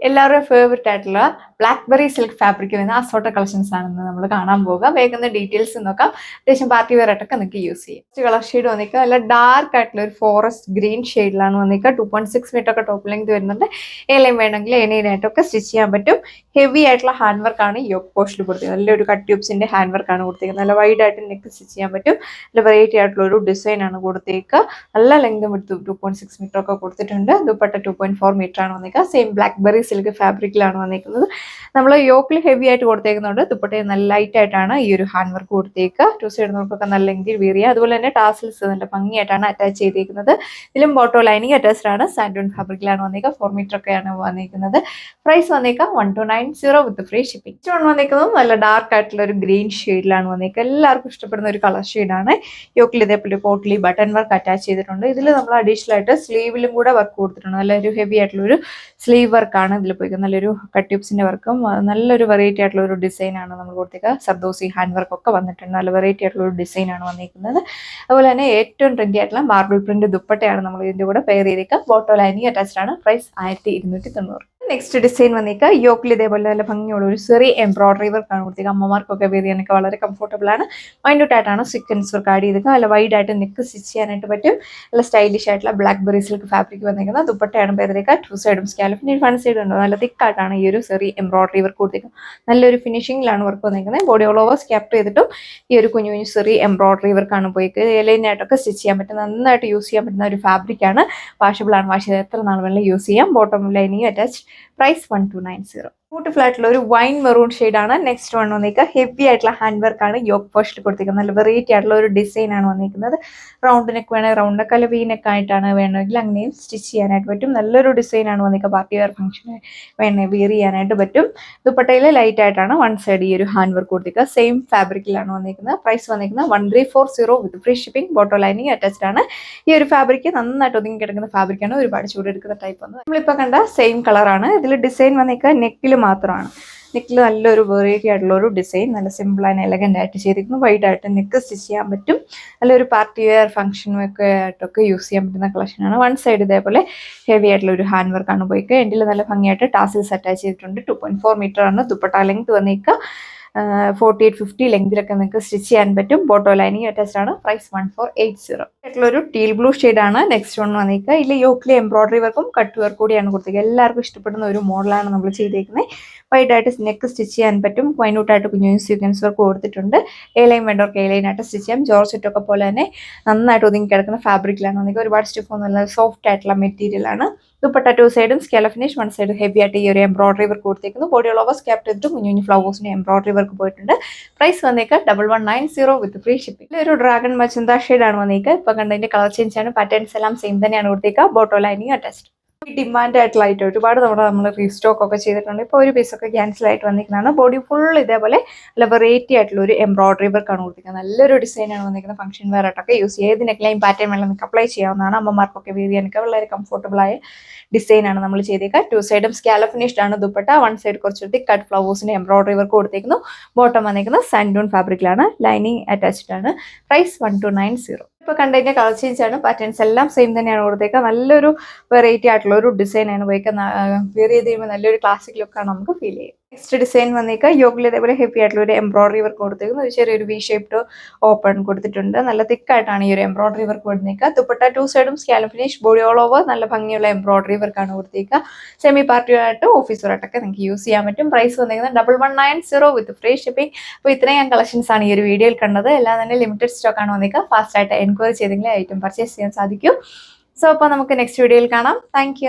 എല്ലാവരുടെയും ഫേവറേറ്റ് ആയിട്ടുള്ള blackberry silk fabric വരുന്ന അസോർട്ടഡ് കളക്ഷൻസ് ആണെന്ന് നമ്മൾ കാണാൻ പോകുക. വേഗം ഡീറ്റെയിൽസ് നോക്കാം. അത്യാവശ്യം പാർട്ടി വെയർ ആയിട്ടൊക്കെ നിങ്ങൾക്ക് യൂസ് ചെയ്യാം. ഫസ്റ്റ് കളർ ഷെയ്ഡ് വന്നിക്കുക നല്ല ഡാർക്ക് ആയിട്ടുള്ള ഒരു ഫോറസ്റ്റ് ഗ്രീൻ ഷെയ്ഡിലാണ് വന്നിക്കുക. 2.6 മീറ്റർ ഒക്കെ ടോപ്പ് ലെങ്ത് വരുന്നുണ്ട്. ഏലയും വേണമെങ്കിൽ ഏനയിലായിട്ടൊക്കെ സ്റ്റിച്ച് ചെയ്യാൻ പറ്റും. ഹെവി ആയിട്ടുള്ള ഹാൻഡ് വർക്ക് ആണ് യോക്ക് പോസ്റ്റിൽ കൊടുത്തിരിക്കുന്നത്. നല്ലൊരു കട്ട് ട്യൂബ്സിന്റെ ഹാൻഡ് വർക്ക് ആണ് കൊടുത്തിരിക്കുന്നത്. നല്ല വൈഡ് ആയിട്ട് നെക്ക് സ്റ്റിച്ച് ചെയ്യാൻ പറ്റും. നല്ല വെറൈറ്റി ആയിട്ടുള്ള ഒരു ഡിസൈൻ ആണ് കൊടുത്തേക്കുക. നല്ല ലെങ്തും എടുത്ത് 2.6 മീറ്റർ ഒക്കെ കൊടുത്തിട്ടുണ്ട്. ദുപ്പട്ട 2.4 മീറ്റർ ആണ് വന്നിക്കുക. സെയിം ബ്ലാക്ക്ബെറി സിൽക്ക് ഫാബ്രിക്കിലാണ് വന്നിരിക്കുന്നത്. നമ്മൾ യോക്കിൽ ഹെവി ആയിട്ട് കൊടുത്തേക്കുന്നുണ്ട്. ദുപ്പട്ടയിൽ നല്ല ലൈറ്റ് ആയിട്ടാണ് ഈ ഒരു ഹാൻഡ് വർക്ക് കൊടുത്തേക്കുക. ടു സൈഡ് നോക്കൊക്കെ നല്ല ലെങ്കിൽ വീർ ചെയ്യുക. അതുപോലെ തന്നെ ടാസിൽസ് നല്ല ഭംഗിയായിട്ടാണ് അറ്റാച്ച് ചെയ്തിരിക്കുന്നത്. ഇതിലും ബോട്ടോ ലൈനിങ് അറ്റാച്ച്ഡ് ആണ്. സാൻഡൂൺ ഫാബ്രിക്കിലാണ് വന്നിരിക്കുക. 4 മീറ്റർ ഒക്കെയാണ് വന്നിരിക്കുന്നത്. പ്രൈസ് വന്നിരിക്കുക 1290 വിത്ത് ഫ്രീ ഷിപ്പിംഗ്. നെക്സ്റ്റ് വന്നിരിക്കുന്നത് നല്ല ഡാർക്ക് ആയിട്ടുള്ള ഒരു ഗ്രീൻ ഷെയ്ഡിലാണ് വന്നിരിക്കുക. എല്ലാവർക്കും ഇഷ്ടപ്പെടുന്ന ഒരു കളർ ഷെയ്ഡാണ്. യോക്കിൽ ഇതേപോലെ പോട്ട്ലി ബട്ടൺ വർക്ക് അറ്റാച്ച് ചെയ്തിട്ടുണ്ട്. ഇതിൽ നമ്മൾ അഡീഷണൽ ആയിട്ട് സ്ലീവിലും കൂടെ വർക്ക് കൊടുത്തിട്ടുണ്ട്. നല്ലൊരു ഹെവി ആയിട്ടുള്ള ഒരു സ്ലീവ് വർക്കാണ് ഇതിൽ പോയിരിക്കുന്നത്. നല്ലൊരു കട്ട് ട്യൂബ്സിന്റെ വർക്കും നല്ലൊരു വെറൈറ്റി ആയിട്ടുള്ള ഒരു ഡിസൈൻ ആണ് നമ്മൾ കൊടുത്തേക്കുക. സർദോസി ഹാൻഡ് വർക്ക് ഒക്കെ വന്നിട്ടുണ്ട്. നല്ല വെറൈറ്റി ആയിട്ടുള്ള ഒരു ഡിസൈൻ ആണ് വന്നിരിക്കുന്നത്. അതുപോലെ തന്നെ ഏറ്റവും ട്രെൻഡി ആയിട്ടുള്ള മാർബിൾ പ്രിന്റ് ദുപ്പട്ടയാണ് നമ്മൾ ഇതിന്റെ കൂടെ പെയർ ചെയ്തേക്കുക. ബോട്ടോ ലൈനിങ് അറ്റാച്ച്ഡ് ആണ്. പ്രൈസ് 1290. നെക്സ്റ്റ് ഡിസൈൻ വന്നിരിക്കുക യോക്കിൽ ഇതേപോലെ നല്ല ഭംഗിയുള്ള ഒരു ചെറിയ എംബ്രോയിഡറി വർക്കാണ് കൊടുത്തേക്കുക. അമ്മമാർക്കൊക്കെ വെയർ ചെയ്യാനൊക്കെ വളരെ കംഫർട്ടബിൾ ആണ്. മൈന്യൂട്ട് ആയിട്ടാണ് സീക്വൻസ് വർക്ക് ആഡ് ചെയ്തേക്കുക. നല്ല വൈഡ് ആയിട്ട് നെക്ക് സ്റ്റിച്ച് ചെയ്യാനായിട്ട് പറ്റും. നല്ല സ്റ്റൈലിഷ് ആയിട്ടുള്ള ബ്ലാക്ക്ബെറി സിൽക്ക് ഫാബ്രിക് വന്നിരിക്കുന്നത്. ദുപ്പട്ടയാണ് പെയർ ചെയ്തേക്കുക. 2 സൈഡും സ്കാലപ്പിന് വൺ സൈഡ് ഉണ്ട്. നല്ല തിക്കായിട്ടാണ് ഈ ഒരു ചെറിയ എംബ്രോയിഡറി വർക്ക് കൊടുത്തേക്കുന്നത്. നല്ലൊരു ഫിനിഷിംഗിലാണ് വർക്ക് വന്നിരിക്കുന്നത്. ബോഡി ഓൾ ഓവർ സ്കാപ്പ് ചെയ്തിട്ടും ഈ ഒരു കുഞ്ഞു കുഞ്ഞു ചെറിയ എംബ്രോയിഡറി വർക്കാണ് പോയിരിക്കുന്നത്. എലൈനായിട്ടൊക്കെ സ്റ്റിച്ച് ചെയ്യാൻ പറ്റും. നന്നായിട്ട് യൂസ് ചെയ്യാൻ പറ്റുന്ന ഒരു ഫാബ്രിക്കാണ്. വാഷബിൾ ആണ്. വാഷ് ചെയ്ത് എത്ര നാൾ വേണമെങ്കിലും യൂസ് ചെയ്യാം. Bottom lining attach. Price 1290. Beautiful ആയിട്ടുള്ള ഒരു വൈൻ മെറൂൺ ഷെയ്ഡാണ്. നെക്സ്റ്റ് വൺ വന്നിരിക്കുക ഹെവി ആയിട്ടുള്ള ഹാൻഡ് വർക്ക് ആണ് യോക്ക് പോസ്റ്റിൽ കൊടുത്തിരിക്കുന്നത്. നല്ല വെറൈറ്റി ആയിട്ടുള്ള ഒരു ഡിസൈൻ ആണ് വന്നിരിക്കുന്നത്. റൗണ്ട് നെക്ക് വേണമെങ്കിൽ റൗണ്ട് നെക്ക് അല്ല വി നെക്ക് ആയിട്ടാണ് വേണമെങ്കിൽ അങ്ങനെയും സ്റ്റിച്ച് ചെയ്യാനായിട്ട് പറ്റും. നല്ലൊരു ഡിസൈൻ ആണ് വന്നിരിക്കുക. പാർട്ടി വെയർ ഫംഗ്ഷന് വേണമെങ്കിൽ വിയർ ചെയ്യാനായിട്ട് പറ്റും. ദുപ്പട്ടയിൽ ലൈറ്റ് ആയിട്ടാണ് വൺ സൈഡ് ഈ ഒരു ഹാൻഡ് വർക്ക് കൊടുത്തിരിക്കുക. സെയിം ഫാബ്രിക്കിലാണ് വന്നിരിക്കുന്നത്. പ്രൈസ് വന്നിരിക്കുന്നത് 1340 with free shipping. Bottom lining attached ആണ്. ഈ ഒരു ഫാബ്രിക് നന്നായിട്ട് ഒതുങ്ങി കിടക്കുന്ന ഫാബ്രിക്കാണ്. ഒരുപാട് ചൂടെടുക്കുന്ന ടൈപ്പ് ആണ്. നമ്മളിപ്പോൾ കണ്ട സെയിം കളറാണ്. ഇതിൽ ഡിസൈൻ വന്നിരിക്കുക നെക്കിൽ മാത്രമാണ്. നെക്കിൽ നല്ലൊരു വെറൈറ്റി ആയിട്ടുള്ള ഒരു ഡിസൈൻ നല്ല സിമ്പിൾ ആൻഡ് എലഗന്റ് ആയിട്ട് ചെയ്തിരിക്കുന്നു. വൈഡ് ആയിട്ട് നെക്ക് സ്റ്റിച്ച് ചെയ്യാൻ പറ്റും. നല്ലൊരു പാർട്ടി വെയർ ഫംഗ്ഷനൊക്കെ ആയിട്ടൊക്കെ യൂസ് ചെയ്യാൻ പറ്റുന്ന കളക്ഷനാണ്. വൺ സൈഡ് ഇതേപോലെ ഹെവി ആയിട്ടുള്ള ഒരു ഹാൻഡ് വർക്കാണ് പോയിക്കുക. എൻഡിൽ നല്ല ഭംഗിയായിട്ട് ടാസിൽസ് അറ്റാച്ച് ചെയ്തിട്ടുണ്ട്. 2.4 മീറ്റർ ആണ് ദുപ്പട്ട ലെങ്ത് വന്നിരിക്കുക. 48-50 ലെങ്തിലൊക്കെ നിങ്ങൾക്ക് സ്റ്റിച്ച് ചെയ്യാൻ പറ്റും. ബോട്ടോ ലൈനിങ് അറ്റാച്ച്ഡ് ആണ്. പ്രൈസ് 1480. ആയിട്ടുള്ളൊരു ടീൽ ബ്ലൂ ഷെയ്ഡാണ് നെക്സ്റ്റ് വൺ വന്നിരിക്കുക. ഇതിൽ യോക്കിലെ എംബ്രോയിഡറി വർക്കും കട്ട് വർക്ക് കൂടിയാണ് കൊടുത്തിരിക്കുക. എല്ലാവർക്കും ഇഷ്ടപ്പെടുന്ന ഒരു മോഡലാണ് നമ്മൾ ചെയ്തേക്കുന്നത്. വൈഡ് ആയിട്ട് നെക്ക് സ്റ്റിച്ച് ചെയ്യാൻ പറ്റും. മൈന്യൂട്ടായിട്ട് കുഞ്ഞു സീക്വൻസ് വർക്ക് കൊടുത്തിട്ടുണ്ട്. എലൈൻ വേണ്ടവർക്ക് എലൈനായിട്ട് സ്റ്റിച്ച് ചെയ്യാം. ജോർജറ്റൊക്കെ പോലെ തന്നെ നന്നായിട്ട് ഒതുങ്ങി കിടക്കുന്ന ഫാബ്രിക്കിലാണ് വന്നിരിക്കുക. ഒരുപാട് സ്റ്റിഫ് ഒന്നുമില്ല. സോഫ്റ്റ് ആയിട്ടുള്ള മെറ്റീരിയൽ ആണ്. ദുപ്പട്ട 2 സൈഡും scallop finish. One side heavy ആയിട്ട് ഈ ഒരു എംബ്രോയിഡറി വർക്ക് കൊടുത്തേക്കുന്നു. ബോഡി ഓൾ ഓവർ സ്കാപ്പ് ചെയ്തിട്ട് കുഞ്ഞു കുഞ്ഞു ഫ്ലവേഴ്സിന് എംബ്രോയിഡറി വർക്ക് പോയിട്ടുണ്ട്. പ്രൈസ് വന്നേക്കുക 1190 വിത്ത് ഫ്രീ ഷിപ്പിംഗ്. ഒരു ഡ്രാഗൺ മച്ചന്ത ഷെയ്ഡാണ് വന്നേക്കുക. ഇപ്പൊ കണ്ടതിന്റെ കളർ ചേഞ്ച് ആണ്. പാറ്റേൺസ് എല്ലാം സെയിം തന്നെയാണ് കൊടുത്തേക്കുക. Bottom lining attached. ഡിമാൻഡ് ആയിട്ടുള്ള ഐറ്റം ഒരുപാട് തവണ നമ്മൾ റീസ്റ്റോക്ക് ഒക്കെ ചെയ്തിട്ടുണ്ട്. ഇപ്പോൾ ഒരു പീസൊക്കെ ക്യാൻസൽ ആയിട്ട് വന്നിരിക്കുന്നതാണ്. ബോഡി ഫുൾ ഇതേപോലെ നല്ല വെറൈറ്റി ആയിട്ടുള്ള ഒരു എംബ്രോയിഡറി വർക്കാണ് കൊടുത്തിരിക്കുന്നത്. നല്ലൊരു ഡിസൈനാണ് വന്നിരിക്കുന്നത്. ഫംഗ്ഷൻ വെയർ ആയിട്ടൊക്കെ യൂസ് ചെയ്യുക. ഏതിനൊക്കെ ലൈൻ പാറ്റേൺ വേണം നിങ്ങൾക്ക് അപ്ലൈ ചെയ്യാവുന്നതാണ്. അമ്മമാർക്കൊക്കെ വെയർ ചെയ്യാനൊക്കെ വളരെ കംഫർട്ടബിൾ ആയ ഡിസൈനാണ് നമ്മൾ ചെയ്തേക്കുക. 2 സൈഡും സ്കാലപ്പ് ഫിനിഷ്ഡ് ആണ് ദുപ്പട്ട. വൺ സൈഡ് കുറച്ച് കട്ട് ഫ്ലവേഴ്സിന്റെ എംബ്രോയിഡറി വർക്ക് കൊടുത്തേക്കുന്നു. ബോട്ടം വന്നിരിക്കുന്നത് സാൻഡൂൺ ഫാബ്രിക്കിലാണ്. ലൈനിങ് അറ്റാച്ച്ഡ് ആണ്. പ്രൈസ് 1290. ഇപ്പോൾ കണ്ടതിന്റെ കളർ ചേഞ്ച് ആണ്. പാറ്റേൺസ് എല്ലാം സെയിം തന്നെയാണ് കൊടുത്തേക്കുക. നല്ലൊരു വെറൈറ്റി ആയിട്ടുള്ള ഒരു ഡിസൈൻ ആണ് പോയിക്കുന്നത്. വെയർ ചെയ്ത് കഴിയുമ്പോൾ നല്ലൊരു ക്ലാസിക് ലുക്കാണ് നമുക്ക് ഫീൽ ചെയ്യുക. നെക്സ്റ്റ് ഡിസൈൻ വന്നേക്കുക യോക്കിൽ ഇതേപോലെ ഹെവി ആയിട്ടുള്ള ഒരു എംബ്രോയിഡറി വർക്ക് കൊടുത്തേക്കുന്നു. ഒരു ചെറിയൊരു വി ഷേപ്ഡ് ഓപ്പൺ കൊടുത്തിട്ടുണ്ട്. നല്ല തിക്കായിട്ടാണ് ഈ ഒരു എംബ്രോയിഡറി വർക്ക് കൊടുത്തേക്കുക. ദുപ്പട്ട 2 സൈഡും scallop finish. Body all over നല്ല ഭംഗിയുള്ള എംബ്രോയിഡറി വർക്കാണ് കൊടുത്തേക്കുക. സെമി പാർട്ടി ആയിട്ട് ഓഫീസ് വെയറായിട്ടൊക്കെ നിങ്ങൾക്ക് യൂസ് ചെയ്യാൻ പറ്റും. പ്രൈസ് വന്നിരിക്കുന്നത് 1190 വിത്ത് ഫ്രീ ഷിപ്പിംഗ്. അപ്പോൾ ഇത്രയും കളക്ഷൻസ് ആണ് ഈ ഒരു വീഡിയോയിൽ കണ്ടത്. എല്ലാം തന്നെ ലിമിറ്റഡ് സ്റ്റോക്ക് ആണ് വന്നേക്കുക. ഫാസ്റ്റ് ആയിട്ട് എൻക്വയറി ചെയ്തെങ്കിൽ ഐറ്റം പർച്ചേസ് ചെയ്യാൻ സാധിക്കും. സോ അപ്പോൾ നമുക്ക് നെക്സ്റ്റ് വീഡിയോയിൽ കാണാം. താങ്ക്